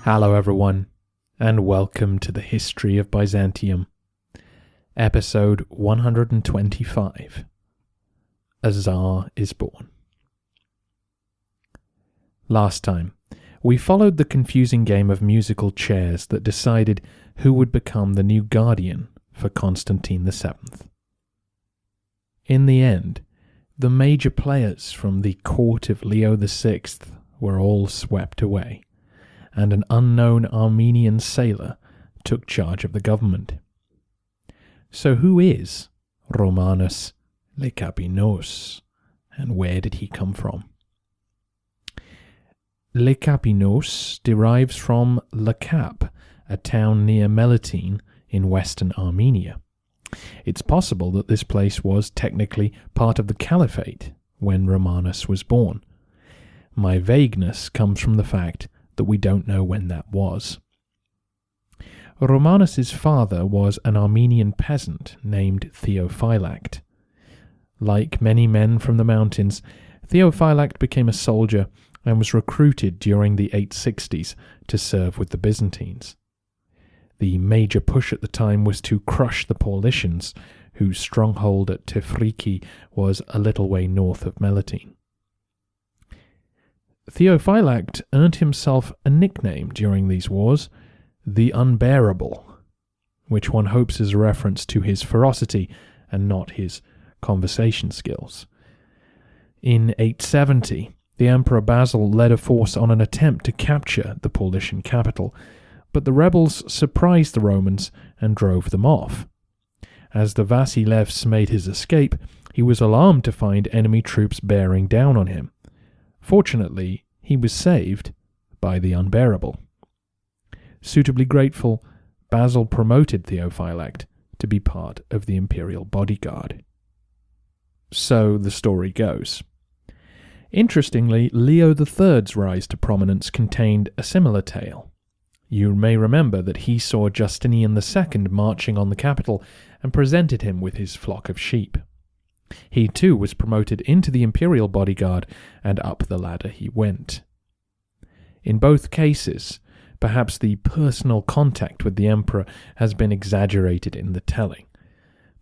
Hello everyone, and welcome to the History of Byzantium, episode 125, A Tsar is Born. Last time, we followed the confusing game of musical chairs that decided who would become the new guardian for Constantine VII. In the end, the major players from the court of Leo VI were all swept away, and an unknown Armenian sailor took charge of the government. So who is Romanus Lekapenos, and where did he come from? Lekapenos derives from Lekap, a town near Melitene in western Armenia. It's possible that this place was technically part of the Caliphate when Romanus was born. My vagueness comes from the fact that we don't know when that was. Romanus's father was an Armenian peasant named Theophylact. Like many men from the mountains, Theophylact became a soldier and was recruited during the 860s to serve with the Byzantines. The major push at the time was to crush the Paulicians, whose stronghold at Tefriki was a little way north of Melitene. Theophylact earned himself a nickname during these wars, the Unbearable, which one hopes is a reference to his ferocity and not his conversation skills. In 870, the Emperor Basil led a force on an attempt to capture the Paulician capital, but the rebels surprised the Romans and drove them off. As the Vasilevs made his escape, he was alarmed to find enemy troops bearing down on him. Fortunately, he was saved by the Unbearable. Suitably grateful, Basil promoted Theophylact to be part of the imperial bodyguard. So the story goes. Interestingly, Leo III's rise to prominence contained a similar tale. You may remember that he saw Justinian II marching on the capital and presented him with his flock of sheep. He too was promoted into the imperial bodyguard, and up the ladder he went. In both cases, perhaps the personal contact with the emperor has been exaggerated in the telling,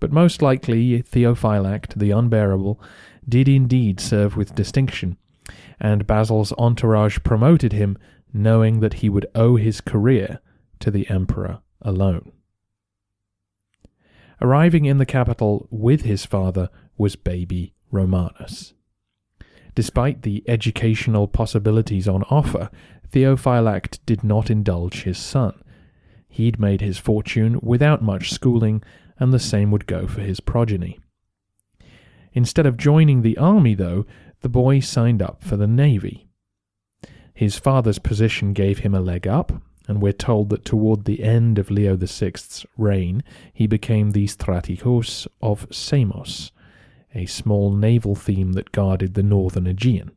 but most likely Theophylact, the Unbearable, did indeed serve with distinction, and Basil's entourage promoted him, knowing that he would owe his career to the emperor alone. Arriving in the capital with his father was baby Romanus. Despite the educational possibilities on offer, Theophylact did not indulge his son. He'd made his fortune without much schooling, and the same would go for his progeny. Instead of joining the army, though, the boy signed up for the navy. His father's position gave him a leg up, and we're told that toward the end of Leo VI's reign, he became the strategos of Samos, a small naval theme that guarded the northern Aegean.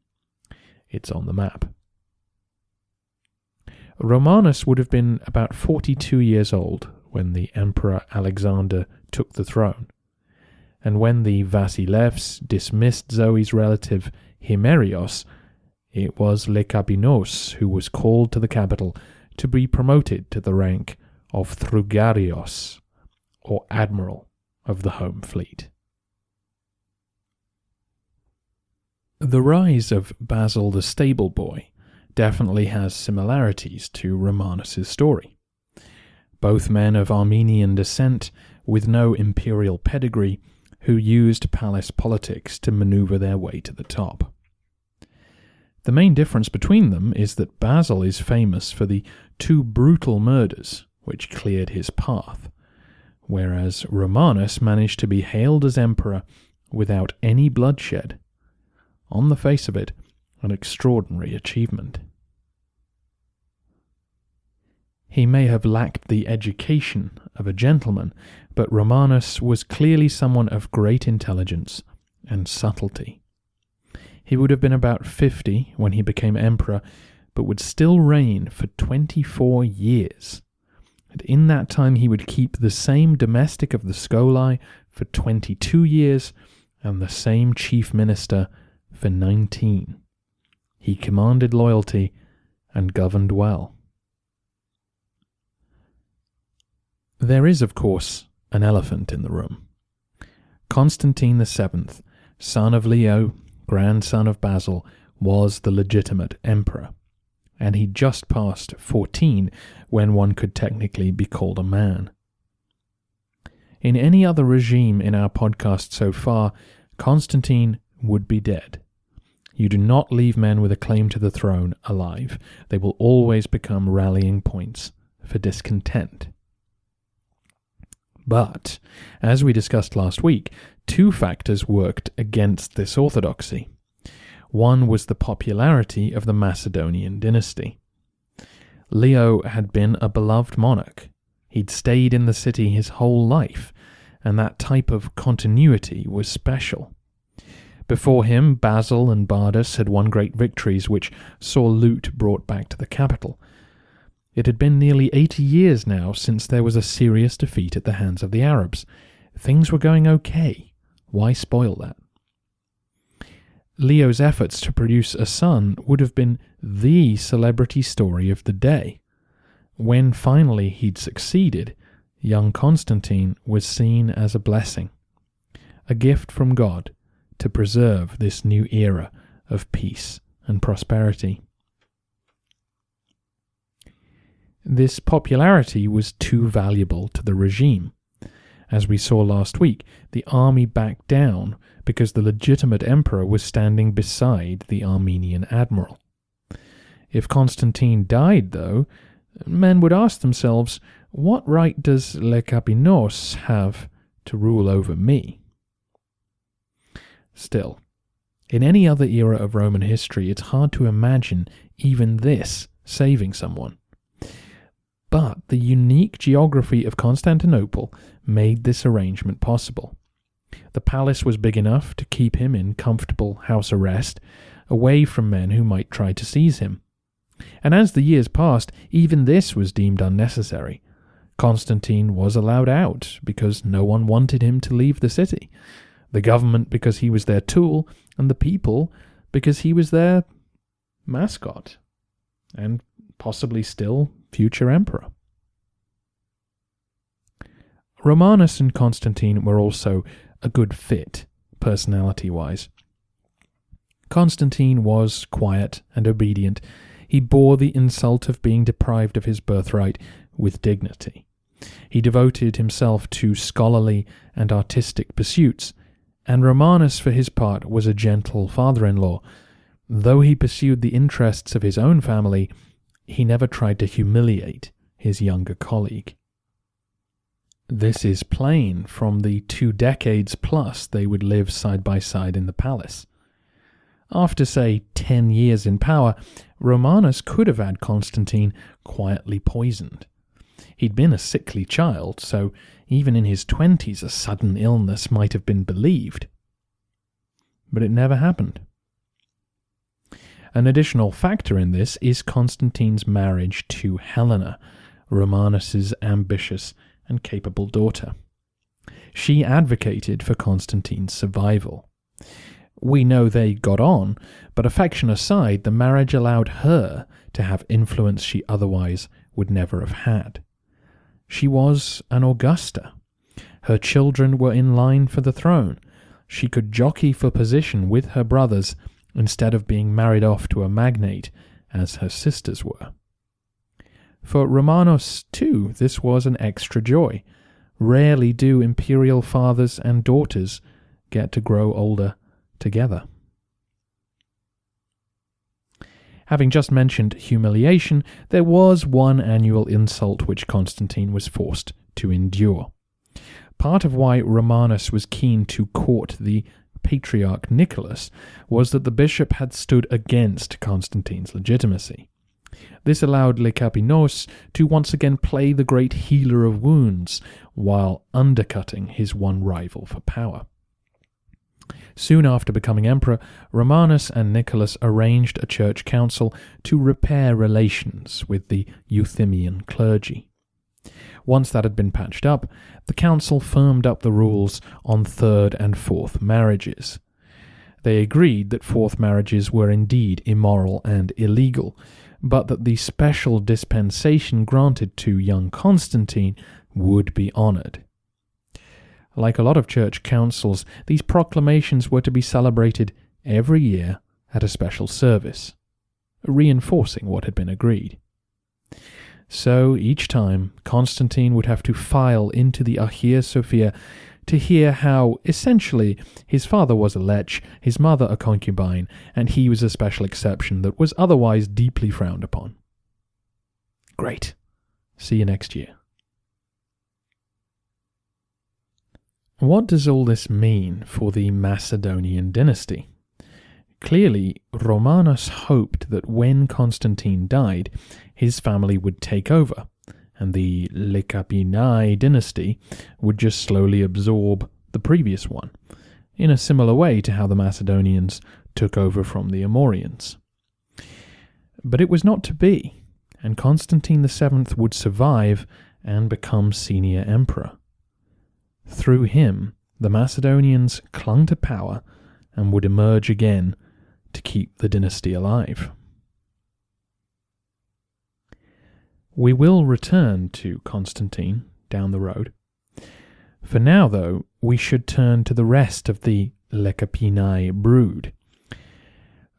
It's on the map. Romanus would have been about 42 years old when the Emperor Alexander took the throne, and when the Vasilevs dismissed Zoe's relative Himerios, it was Lekapenos who was called to the capital to be promoted to the rank of Througarios, or Admiral of the Home Fleet. The rise of Basil the Stable Boy definitely has similarities to Romanus's story. Both men of Armenian descent with no imperial pedigree who used palace politics to maneuver their way to the top. The main difference between them is that Basil is famous for the two brutal murders which cleared his path, whereas Romanus managed to be hailed as emperor without any bloodshed. On the face of it, an extraordinary achievement. He may have lacked the education of a gentleman, but Romanus was clearly someone of great intelligence and subtlety. He would have been about 50 when he became emperor, but would still reign for 24 years. And in that time he would keep the same domestic of the Scolae for 22 years, and the same chief minister for 19. He commanded loyalty and governed well. There is, of course, an elephant in the room. Constantine VII, son of Leo, grandson of Basil, was the legitimate emperor, and he'd just passed 14 when one could technically be called a man. In any other regime in our podcast so far, Constantine would be dead. You do not leave men with a claim to the throne alive. They will always become rallying points for discontent. But, as we discussed last week, two factors worked against this orthodoxy. One was the popularity of the Macedonian dynasty. Leo had been a beloved monarch. He'd stayed in the city his whole life, and that type of continuity was special. Before him, Basil and Bardas had won great victories which saw loot brought back to the capital. It had been nearly 80 years now since there was a serious defeat at the hands of the Arabs. Things were going okay. Why spoil that? Leo's efforts to produce a son would have been the celebrity story of the day. When finally he'd succeeded, young Constantine was seen as a blessing, a gift from God to preserve this new era of peace and prosperity. This popularity was too valuable to the regime. As we saw last week, the army backed down because the legitimate emperor was standing beside the Armenian admiral. If Constantine died, though, men would ask themselves, what right does Lekapenos have to rule over me? Still, in any other era of Roman history, it's hard to imagine even this saving someone. But the unique geography of Constantinople made this arrangement possible. The palace was big enough to keep him in comfortable house arrest, away from men who might try to seize him. And as the years passed, even this was deemed unnecessary. Constantine was allowed out because no one wanted him to leave the city. The government because he was their tool, and the people because he was their mascot, and possibly still future emperor. Romanus and Constantine were also a good fit, personality-wise. Constantine was quiet and obedient. He bore the insult of being deprived of his birthright with dignity. He devoted himself to scholarly and artistic pursuits, and Romanus, for his part, was a gentle father-in-law. Though he pursued the interests of his own family, he never tried to humiliate his younger colleague. This is plain from the 2 decades plus they would live side by side in the palace. After, say, 10 years in power, Romanus could have had Constantine quietly poisoned. He'd been a sickly child, so even in his 20s a sudden illness might have been believed. But it never happened. An additional factor in this is Constantine's marriage to Helena, Romanus's ambitious and capable daughter. She advocated for Constantine's survival. We know they got on, but affection aside, the marriage allowed her to have influence she otherwise would never have had. She was an Augusta. Her children were in line for the throne. She could jockey for position with her brothers instead of being married off to a magnate, as her sisters were. For Romanus, too, this was an extra joy. Rarely do imperial fathers and daughters get to grow older together. Having just mentioned humiliation, there was one annual insult which Constantine was forced to endure. Part of why Romanus was keen to court the Patriarch Nicholas was that the bishop had stood against Constantine's legitimacy. This allowed Lekapenos to once again play the great healer of wounds while undercutting his one rival for power. Soon after becoming emperor, Romanus and Nicholas arranged a church council to repair relations with the Euthymian clergy. Once that had been patched up, the council firmed up the rules on third and fourth marriages. They agreed that fourth marriages were indeed immoral and illegal, but that the special dispensation granted to young Constantine would be honoured. Like a lot of church councils, these proclamations were to be celebrated every year at a special service, reinforcing what had been agreed. So each time, Constantine would have to file into the Hagia Sophia to hear how, essentially, his father was a lech, his mother a concubine, and he was a special exception that was otherwise deeply frowned upon. Great. See you next year. What does all this mean for the Macedonian dynasty? Clearly, Romanus hoped that when Constantine died, his family would take over, and the Lekapenos dynasty would just slowly absorb the previous one, in a similar way to how the Macedonians took over from the Amorians. But it was not to be, and Constantine VII would survive and become senior emperor. Through him, the Macedonians clung to power and would emerge again to keep the dynasty alive. We will return to Constantine down the road. For now, though, we should turn to the rest of the Lekapenos brood.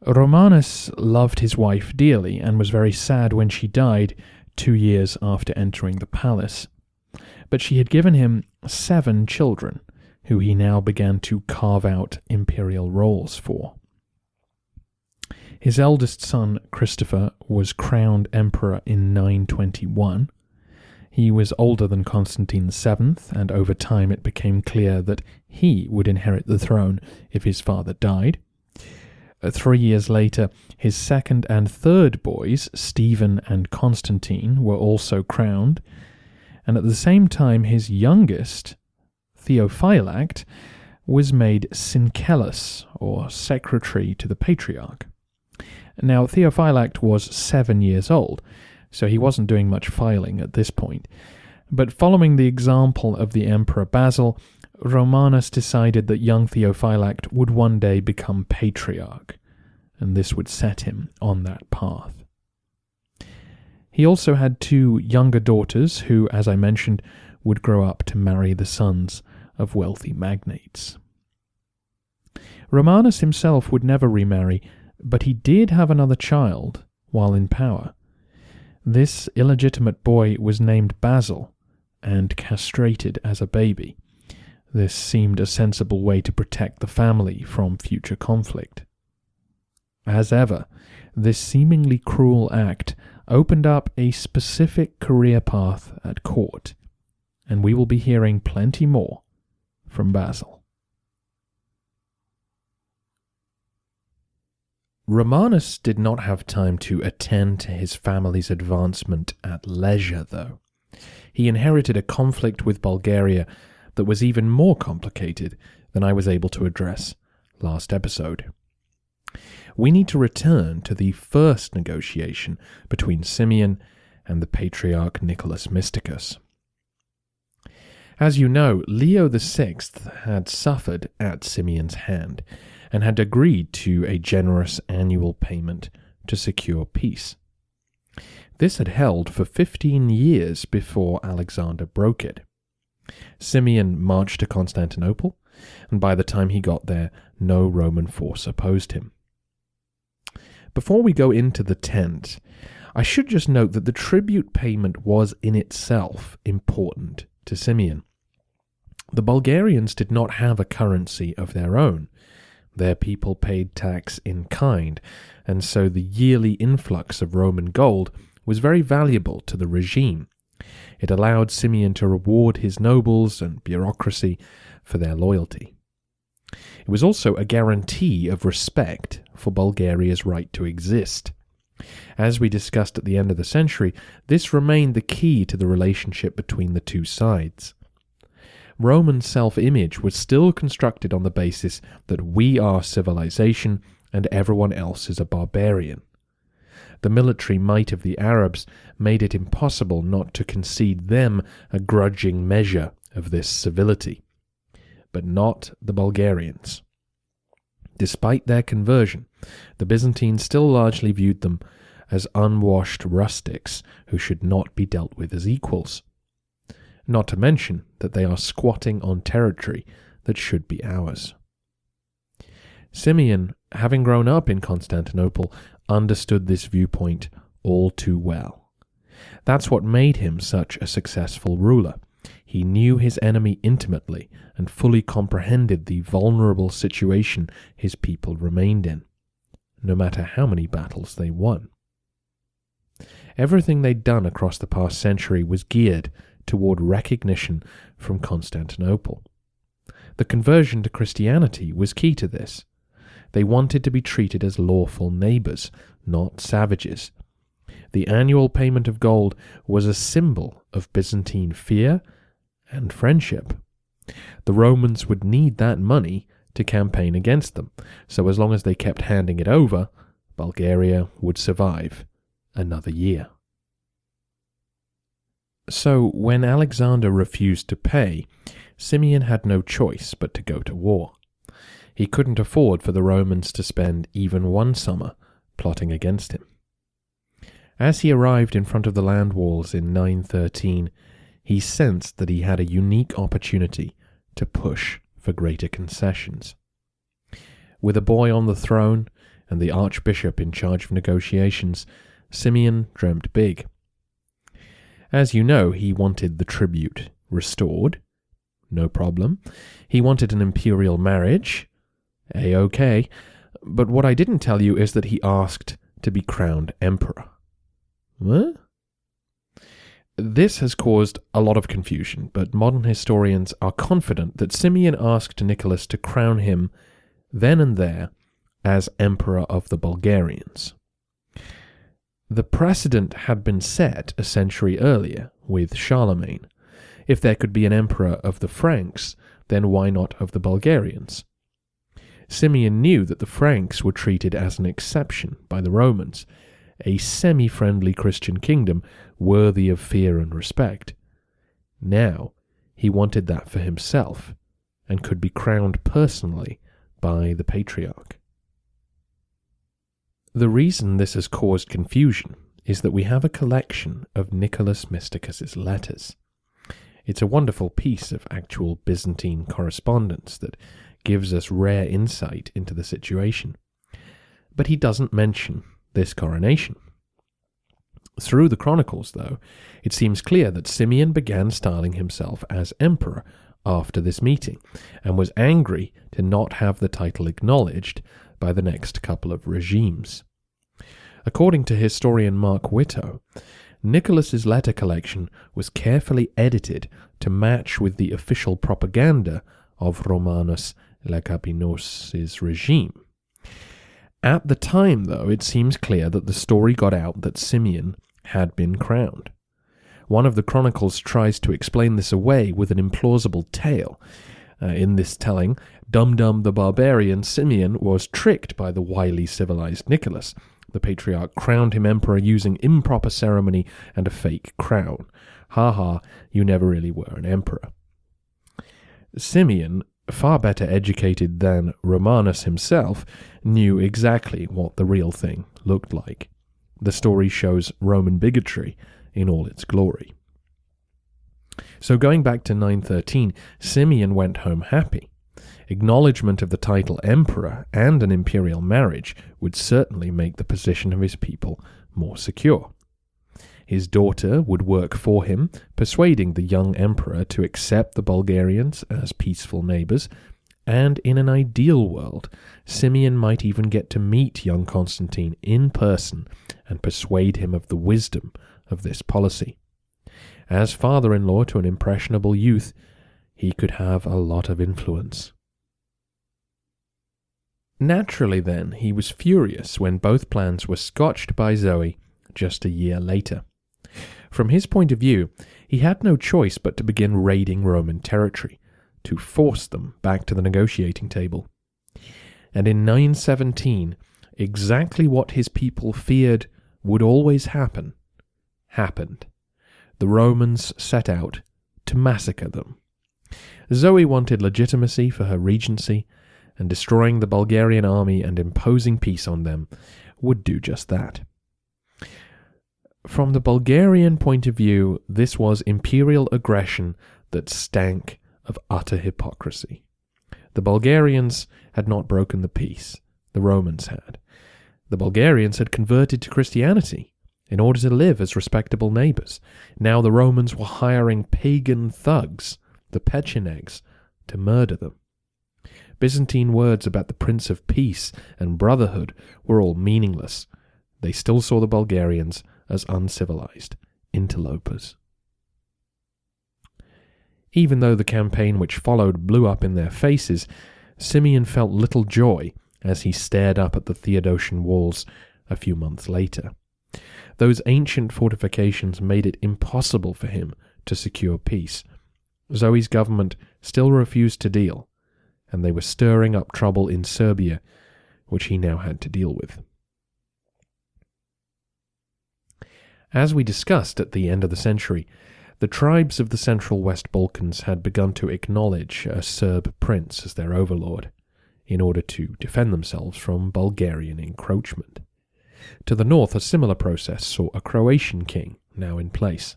Romanus loved his wife dearly and was very sad when she died 2 years after entering the palace. But she had given him 7 children, who he now began to carve out imperial roles for. His eldest son, Christopher, was crowned emperor in 921. He was older than Constantine VII, and over time it became clear that he would inherit the throne if his father died. 3 years later, his second and third boys, Stephen and Constantine, were also crowned, and at the same time his youngest, Theophylact, was made Syncellus, or secretary to the Patriarch. Now, Theophylact was 7 years old, so he wasn't doing much filing at this point. But following the example of the Emperor Basil, Romanus decided that young Theophylact would one day become Patriarch, and this would set him on that path. He also had 2 younger daughters who, as I mentioned, would grow up to marry the sons of wealthy magnates. Romanus himself would never remarry, but he did have another child while in power. This illegitimate boy was named Basil and castrated as a baby. This seemed a sensible way to protect the family from future conflict. As ever, this seemingly cruel act opened up a specific career path at court, and we will be hearing plenty more from Basil. Romanus did not have time to attend to his family's advancement at leisure, though. He inherited a conflict with Bulgaria that was even more complicated than I was able to address last episode. We need to return to the first negotiation between Symeon and the Patriarch Nicholas Mysticus. As you know, Leo VI had suffered at Symeon's hand and had agreed to a generous annual payment to secure peace. This had held for 15 years before Alexander broke it. Symeon marched to Constantinople, and by the time he got there, no Roman force opposed him. Before we go into the tent, I should just note that the tribute payment was in itself important to Symeon. The Bulgarians did not have a currency of their own. Their people paid tax in kind, and so the yearly influx of Roman gold was very valuable to the regime. It allowed Symeon to reward his nobles and bureaucracy for their loyalty. It was also a guarantee of respect for Bulgaria's right to exist. As we discussed at the end of the century, this remained the key to the relationship between the two sides. Roman self-image was still constructed on the basis that we are civilization and everyone else is a barbarian. The military might of the Arabs made it impossible not to concede them a grudging measure of this civility. But not the Bulgarians. Despite their conversion, the Byzantines still largely viewed them as unwashed rustics who should not be dealt with as equals. Not to mention that they are squatting on territory that should be ours. Symeon, having grown up in Constantinople, understood this viewpoint all too well. That's what made him such a successful ruler. He knew his enemy intimately and fully comprehended the vulnerable situation his people remained in, no matter how many battles they won. Everything they'd done across the past century was geared toward recognition from Constantinople. The conversion to Christianity was key to this. They wanted to be treated as lawful neighbors, not savages. The annual payment of gold was a symbol of Byzantine fear and friendship. The Romans would need that money to campaign against them, so as long as they kept handing it over, Bulgaria would survive another year. So, when Alexander refused to pay, Symeon had no choice but to go to war. He couldn't afford for the Romans to spend even one summer plotting against him. As he arrived in front of the land walls in 913, he sensed that he had a unique opportunity to push for greater concessions. With a boy on the throne and the archbishop in charge of negotiations, Symeon dreamt big. As you know, he wanted the tribute restored. No problem. He wanted an imperial marriage. A-OK. But what I didn't tell you is that he asked to be crowned emperor. What? This has caused a lot of confusion, but modern historians are confident that Symeon asked Nicholas to crown him then and there as emperor of the Bulgarians. The precedent had been set a century earlier with Charlemagne. If there could be an emperor of the Franks, then why not of the Bulgarians? Symeon knew that the Franks were treated as an exception by the Romans, a semi-friendly Christian kingdom worthy of fear and respect. Now, he wanted that for himself, and could be crowned personally by the Patriarch. The reason this has caused confusion is that we have a collection of Nicholas Mysticus's letters. It's a wonderful piece of actual Byzantine correspondence that gives us rare insight into the situation. But he doesn't mention this coronation. Through the chronicles, though, it seems clear that Symeon began styling himself as emperor after this meeting, and was angry to not have the title acknowledged by the next couple of regimes. According to historian Mark Whittow, Nicholas's letter collection was carefully edited to match with the official propaganda of Romanus Lekapenos' regime. At the time, though, it seems clear that the story got out that Symeon had been crowned. One of the chronicles tries to explain this away with an implausible tale. In this telling, Dum-Dum the barbarian Symeon was tricked by the wily civilized Nicholas. The patriarch crowned him emperor using improper ceremony and a fake crown. Ha ha, you never really were an emperor. Symeon, far better educated than Romanus himself, knew exactly what the real thing looked like. The story shows Roman bigotry in all its glory. So going back to 913, Symeon went home happy. Acknowledgement of the title emperor and an imperial marriage would certainly make the position of his people more secure. His daughter would work for him, persuading the young emperor to accept the Bulgarians as peaceful neighbors, and in an ideal world, Symeon might even get to meet young Constantine in person and persuade him of the wisdom of this policy. As father-in-law to an impressionable youth, he could have a lot of influence. Naturally, then, he was furious when both plans were scotched by Zoe just a year later. From his point of view, he had no choice but to begin raiding Roman territory, to force them back to the negotiating table. And in 917, exactly what his people feared would always happen, happened. The Romans set out to massacre them. Zoe wanted legitimacy for her regency, and destroying the Bulgarian army and imposing peace on them would do just that. From the Bulgarian point of view, this was imperial aggression that stank of utter hypocrisy. The Bulgarians had not broken the peace. The Romans had. The Bulgarians had converted to Christianity in order to live as respectable neighbours. Now the Romans were hiring pagan thugs, the Pechenegs, to murder them. Byzantine words about the Prince of Peace and brotherhood were all meaningless. They still saw the Bulgarians as uncivilized interlopers. Even though the campaign which followed blew up in their faces, Symeon felt little joy as he stared up at the Theodosian walls a few months later. Those ancient fortifications made it impossible for him to secure peace. Zoe's government still refused to deal, and they were stirring up trouble in Serbia, which he now had to deal with. As we discussed at the end of the century, the tribes of the central West Balkans had begun to acknowledge a Serb prince as their overlord, in order to defend themselves from Bulgarian encroachment. To the north, a similar process saw a Croatian king now in place.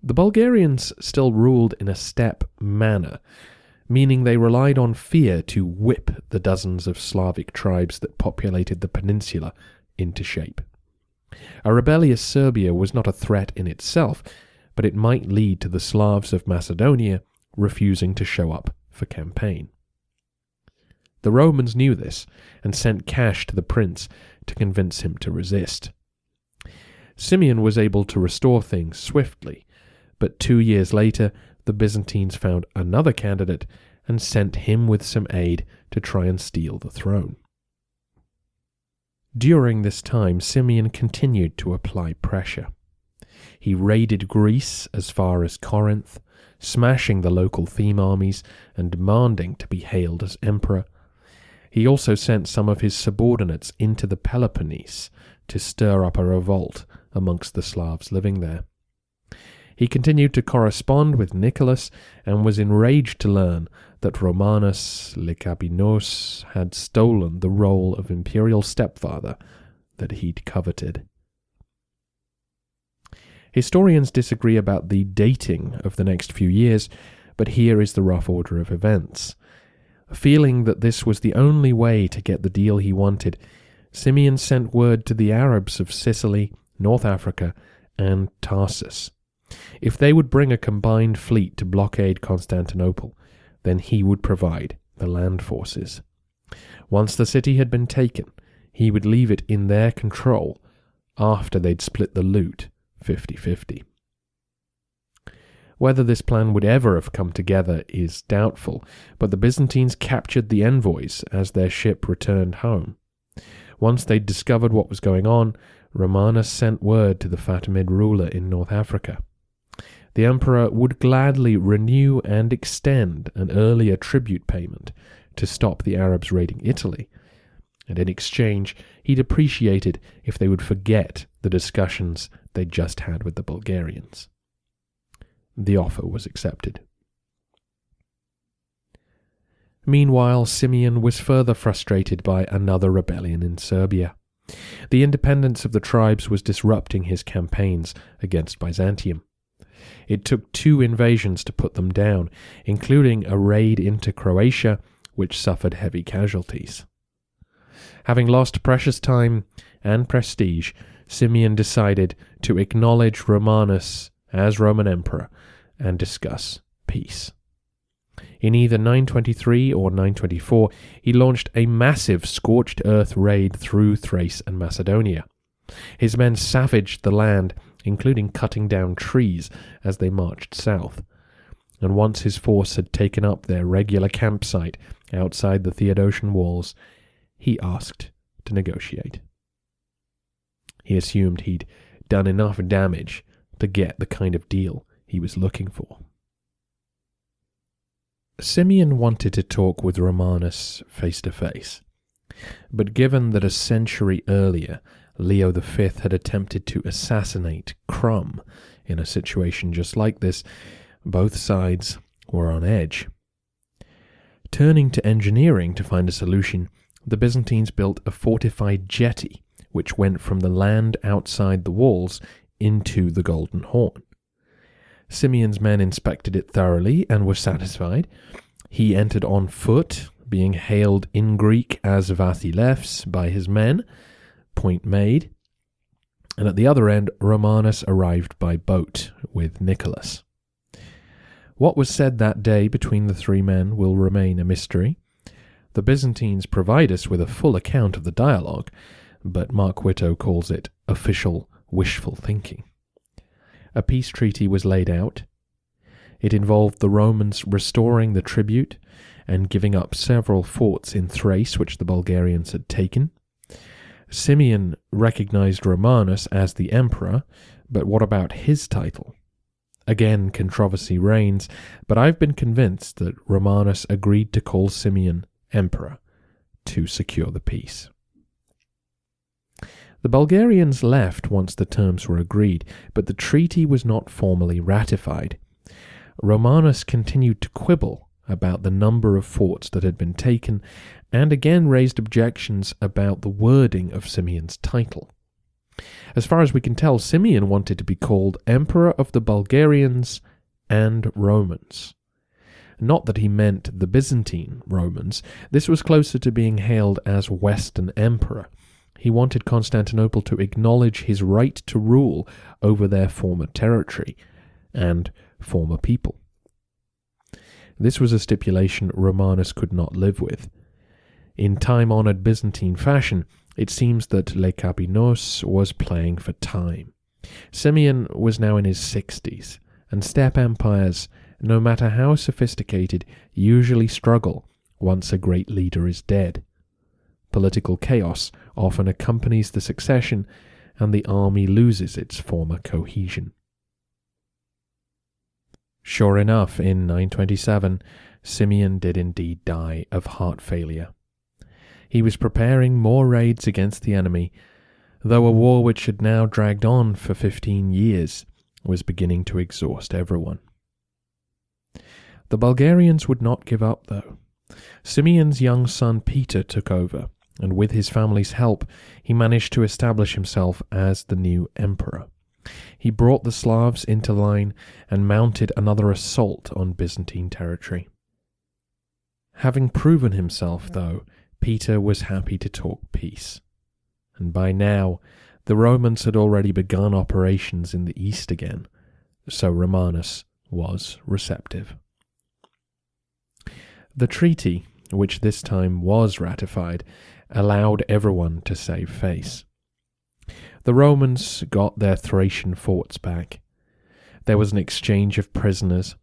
The Bulgarians still ruled in a steppe manner, meaning they relied on fear to whip the dozens of Slavic tribes that populated the peninsula into shape. A rebellious Serbia was not a threat in itself, but it might lead to the Slavs of Macedonia refusing to show up for campaign. The Romans knew this and sent cash to the prince to convince him to resist. Symeon was able to restore things swiftly, but 2 years later the Byzantines found another candidate and sent him with some aid to try and steal the throne. During this time, Symeon continued to apply pressure. He raided Greece as far as Corinth, smashing the local theme armies and demanding to be hailed as emperor. He also sent some of his subordinates into the Peloponnese to stir up a revolt amongst the Slavs living there. He continued to correspond with Nicholas and was enraged to learn that Romanus Lekapenos had stolen the role of imperial stepfather that he'd coveted. Historians disagree about the dating of the next few years, but here is the rough order of events. Feeling that this was the only way to get the deal he wanted, Symeon sent word to the Arabs of Sicily, North Africa, and Tarsus. If they would bring a combined fleet to blockade Constantinople, then he would provide the land forces. Once the city had been taken, he would leave it in their control after they'd split the loot 50-50. Whether this plan would ever have come together is doubtful, but the Byzantines captured the envoys as their ship returned home. Once they'd discovered what was going on, Romanus sent word to the Fatimid ruler in North Africa. The emperor would gladly renew and extend an earlier tribute payment to stop the Arabs raiding Italy, and in exchange he'd appreciate it if they would forget the discussions they'd just had with the Bulgarians. The offer was accepted. Meanwhile, Symeon was further frustrated by another rebellion in Serbia. The independence of the tribes was disrupting his campaigns against Byzantium. It took 2 invasions to put them down, including a raid into Croatia, which suffered heavy casualties. Having lost precious time and prestige, Symeon decided to acknowledge Romanus as Roman emperor and discuss peace. In either 923 or 924, he launched a massive scorched earth raid through Thrace and Macedonia. His men savaged the land, including cutting down trees as they marched south, and once his force had taken up their regular campsite outside the Theodosian walls, he asked to negotiate. He assumed he'd done enough damage to get the kind of deal he was looking for. Symeon wanted to talk with Romanus face to face. But given that a century earlier Leo V had attempted to assassinate Crum in a situation just like this, both sides were on edge. Turning to engineering to find a solution, the Byzantines built a fortified jetty which went from the land outside the walls into the Golden Horn. Symeon's men inspected it thoroughly and were satisfied. He entered on foot, being hailed in Greek as Vasilevs by his men, point made, and at the other end Romanus arrived by boat with Nicholas. What was said that day between the three men will remain a mystery. The Byzantines provide us with a full account of the dialogue, but Mark Whitto calls it official wishful thinking. A peace treaty was laid out. It involved the Romans restoring the tribute and giving up several forts in Thrace which the Bulgarians had taken. Symeon recognized Romanus as the emperor, but what about his title? Again, controversy reigns, but I've been convinced that Romanus agreed to call Symeon emperor to secure the peace. The Bulgarians left once the terms were agreed, but the treaty was not formally ratified. Romanus continued to quibble about the number of forts that had been taken, and again raised objections about the wording of Symeon's title. As far as we can tell, Symeon wanted to be called Emperor of the Bulgarians and Romans. Not that he meant the Byzantine Romans. This was closer to being hailed as Western Emperor. He wanted Constantinople to acknowledge his right to rule over their former territory and former people. This was a stipulation Romanus could not live with. In time-honoured Byzantine fashion, it seems that Lekapenos was playing for time. Symeon was now in his 60s, and steppe empires, no matter how sophisticated, usually struggle once a great leader is dead. Political chaos often accompanies the succession, and the army loses its former cohesion. Sure enough, in 927, Symeon did indeed die of heart failure. He was preparing more raids against the enemy, though a war which had now dragged on for 15 years was beginning to exhaust everyone. The Bulgarians would not give up, though. Symeon's young son Peter took over, and with his family's help, he managed to establish himself as the new emperor. He brought the Slavs into line and mounted another assault on Byzantine territory. Having proven himself, though, Peter was happy to talk peace. And by now, the Romans had already begun operations in the east again, so Romanus was receptive. The treaty, which this time was ratified, allowed everyone to save face. The Romans got their Thracian forts back. There was an exchange of prisoners,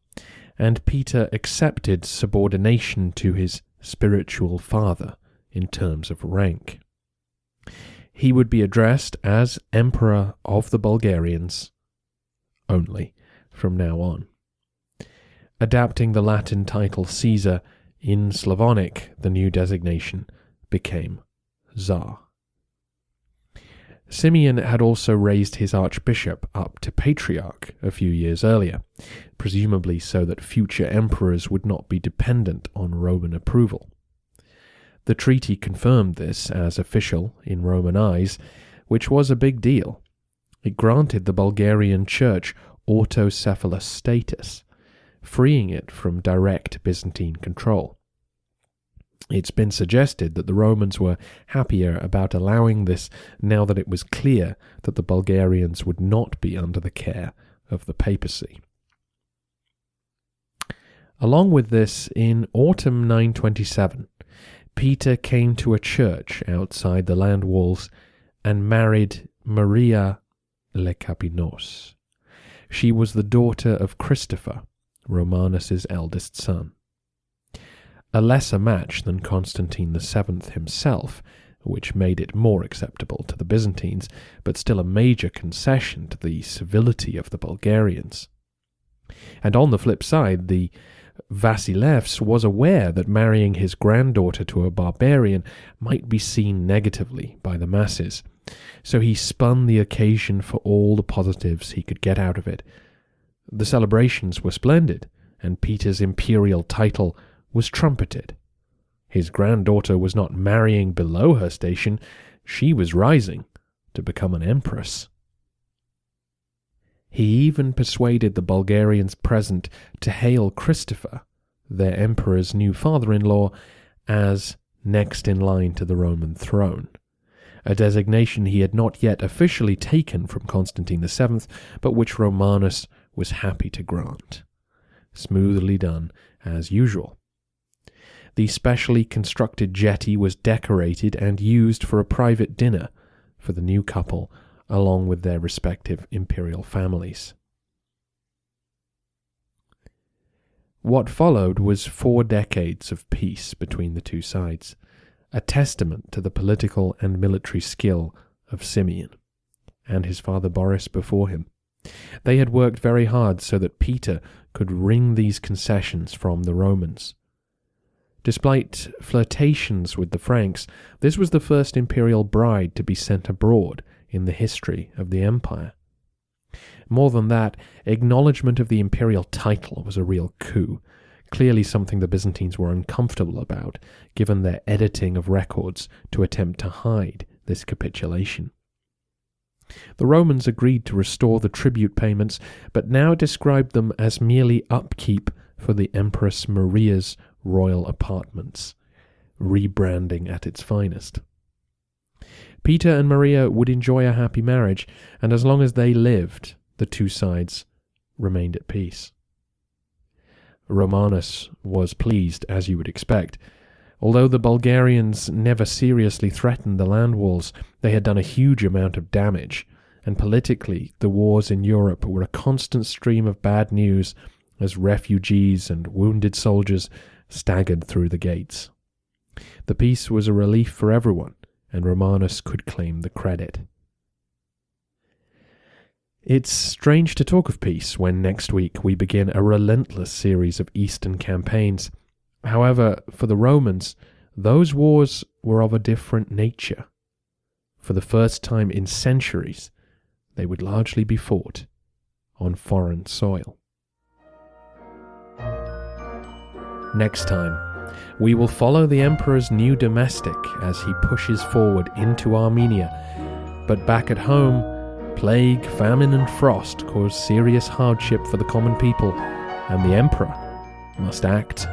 and Peter accepted subordination to his spiritual father in terms of rank. He would be addressed as Emperor of the Bulgarians only from now on. Adapting the Latin title Caesar, in Slavonic the new designation became Tsar. Symeon had also raised his archbishop up to patriarch a few years earlier, presumably so that future emperors would not be dependent on Roman approval. The treaty confirmed this as official in Roman eyes, which was a big deal. It granted the Bulgarian church autocephalous status, freeing it from direct Byzantine control. It's been suggested that the Romans were happier about allowing this now that it was clear that the Bulgarians would not be under the care of the papacy. Along with this, in autumn 927, Peter came to a church outside the land walls and married Maria Lekapenos. She was the daughter of Christopher, Romanus's eldest son. A lesser match than Constantine VII himself, which made it more acceptable to the Byzantines, but still a major concession to the civility of the Bulgarians. And on the flip side, the Vasilevs was aware that marrying his granddaughter to a barbarian might be seen negatively by the masses, so he spun the occasion for all the positives he could get out of it. The celebrations were splendid, and Peter's imperial title was trumpeted. His granddaughter was not marrying below her station, she was rising to become an empress. He even persuaded the Bulgarians present to hail Christopher, their emperor's new father-in-law, as next in line to the Roman throne, a designation he had not yet officially taken from Constantine VII, but which Romanus was happy to grant. Smoothly done, as usual. The specially constructed jetty was decorated and used for a private dinner for the new couple, along with their respective imperial families. What followed was 4 decades of peace between the two sides, a testament to the political and military skill of Symeon, and his father Boris before him. They had worked very hard so that Peter could wring these concessions from the Romans. Despite flirtations with the Franks, this was the first imperial bride to be sent abroad in the history of the empire. More than that, acknowledgement of the imperial title was a real coup, clearly something the Byzantines were uncomfortable about, given their editing of records to attempt to hide this capitulation. The Romans agreed to restore the tribute payments, but now described them as merely upkeep for the Empress Maria's royal apartments, rebranding at its finest. Peter and Maria would enjoy a happy marriage, and as long as they lived, the two sides remained at peace. Romanus was pleased, as you would expect. Although the Bulgarians never seriously threatened the land walls, they had done a huge amount of damage, and politically the wars in Europe were a constant stream of bad news as refugees and wounded soldiers staggered through the gates. The peace was a relief for everyone, and Romanus could claim the credit. It's strange to talk of peace when next week we begin a relentless series of Eastern campaigns. However, for the Romans, those wars were of a different nature. For the first time in centuries, they would largely be fought on foreign soil. Next time, we will follow the emperor's new domestic as he pushes forward into Armenia, but back at home, plague, famine and frost cause serious hardship for the common people, and the emperor must act